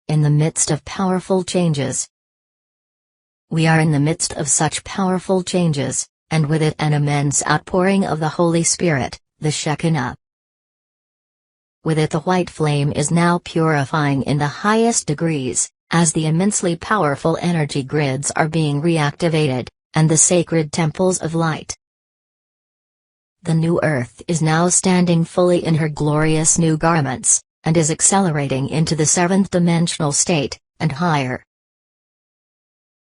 in the midst of powerful changes. We are in the midst of such powerful changes, and with it an immense outpouring of the Holy Spirit, the Shekinah. With it the white flame is now purifying in the highest degrees, as the immensely powerful energy grids are being reactivated, and the sacred temples of light. The new earth is now standing fully in her glorious new garments, and is accelerating into the seventh dimensional state, and higher.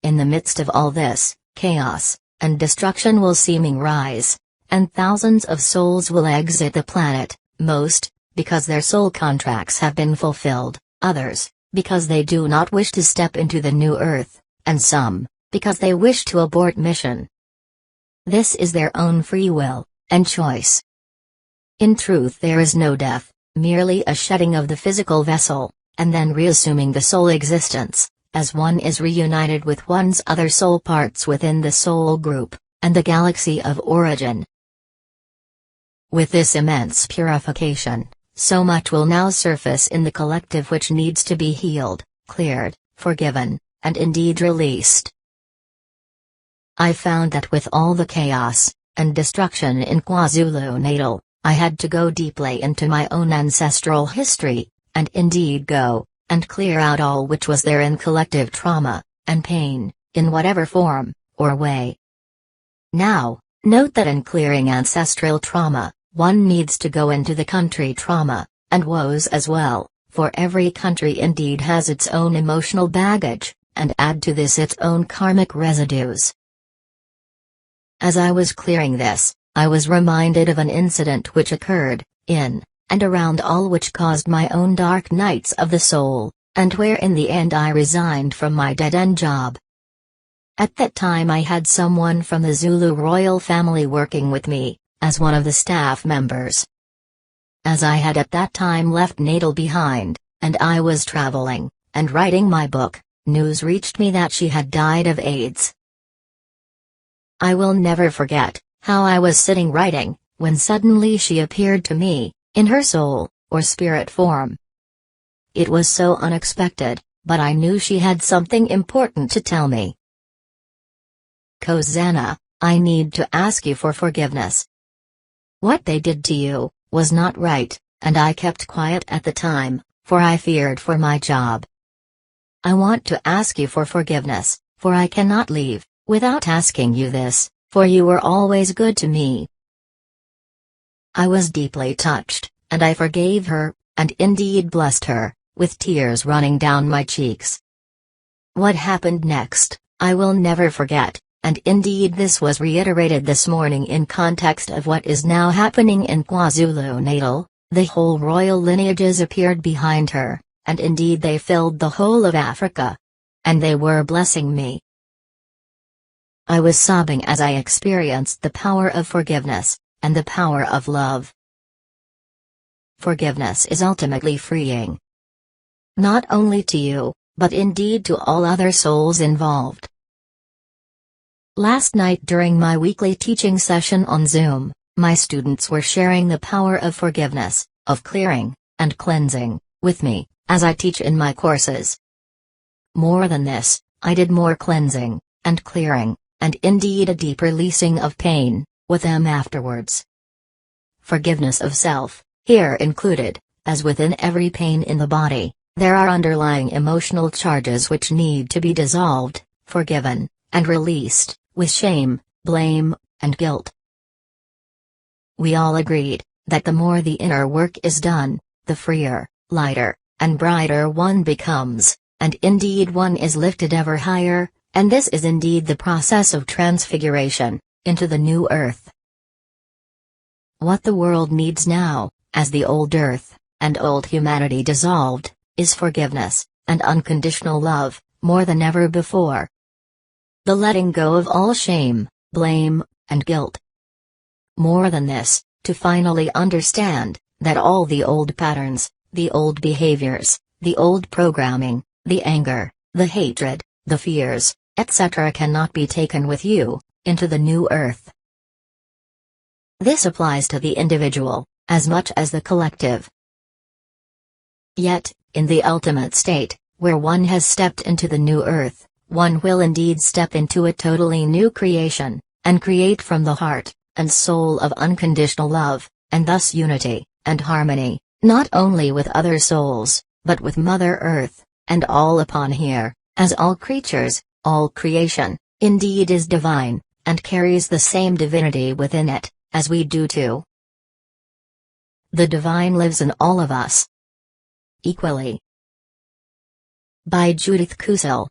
In the midst of all this, chaos and destruction will seeming rise, and thousands of souls will exit the planet, most because their soul contracts have been fulfilled, others because they do not wish to step into the new earth, and some because they wish to abort mission. This is their own free will and choice. In truth, there is no death, merely a shedding of the physical vessel, and then reassuming the soul existence, as one is reunited with one's other soul parts within the soul group, and the galaxy of origin. With this immense purification, so much will now surface in the collective which needs to be healed, cleared, forgiven, and indeed released. I found that with all the chaos and destruction in KwaZulu-Natal, I had to go deeply into my own ancestral history, and indeed go and clear out all which was there in collective trauma and pain, in whatever form or way. Now, note that in clearing ancestral trauma, one needs to go into the country trauma and woes as well, for every country indeed has its own emotional baggage, and add to this its own karmic residues. As I was clearing this, I was reminded of an incident which occurred in and around all which caused my own dark nights of the soul, and where in the end I resigned from my dead-end job. At that time I had someone from the Zulu royal family working with me, as one of the staff members. As I had at that time left Natal behind, and I was traveling, and writing my book, news reached me that she had died of AIDS. I will never forget how I was sitting writing, when suddenly she appeared to me, in her soul, or spirit form. It was so unexpected, but I knew she had something important to tell me. Kozana, I need to ask you for forgiveness. What they did to you was not right, and I kept quiet at the time, for I feared for my job. I want to ask you for forgiveness, for I cannot leave without asking you this, for you were always good to me. I was deeply touched, and I forgave her, and indeed blessed her, with tears running down my cheeks. What happened next, I will never forget, and indeed this was reiterated this morning in context of what is now happening in KwaZulu-Natal. The whole royal lineages appeared behind her, and indeed they filled the whole of Africa. And they were blessing me. I was sobbing as I experienced the power of forgiveness, and the power of love. Forgiveness is ultimately freeing. Not only to you, but indeed to all other souls involved. Last night during my weekly teaching session on Zoom, my students were sharing the power of forgiveness, of clearing, and cleansing, with me, as I teach in my courses. More than this, I did more cleansing, and clearing, and indeed a deep releasing of pain, with them afterwards. Forgiveness of self, here included, as within every pain in the body, there are underlying emotional charges which need to be dissolved, forgiven, and released, with shame, blame, and guilt. We all agreed that the more the inner work is done, the freer, lighter, and brighter one becomes, and indeed one is lifted ever higher, and this is indeed the process of transfiguration, into the new earth. What the world needs now, as the old earth, and old humanity dissolved, is forgiveness, and unconditional love, more than ever before. The letting go of all shame, blame, and guilt. More than this, to finally understand that all the old patterns, the old behaviors, the old programming, the anger, the hatred, the fears, etc. cannot be taken with you into the new earth. This applies to the individual, as much as the collective. Yet, in the ultimate state, Where one has stepped into the new earth, one will indeed step into a totally new creation, and create from the heart and soul of unconditional love, and thus unity and harmony, not only with other souls, but with Mother Earth, and all upon here, as all creatures, all creation, indeed is divine, and carries the same divinity within it, as we do too. The divine lives in all of us equally. By Judith Kusel.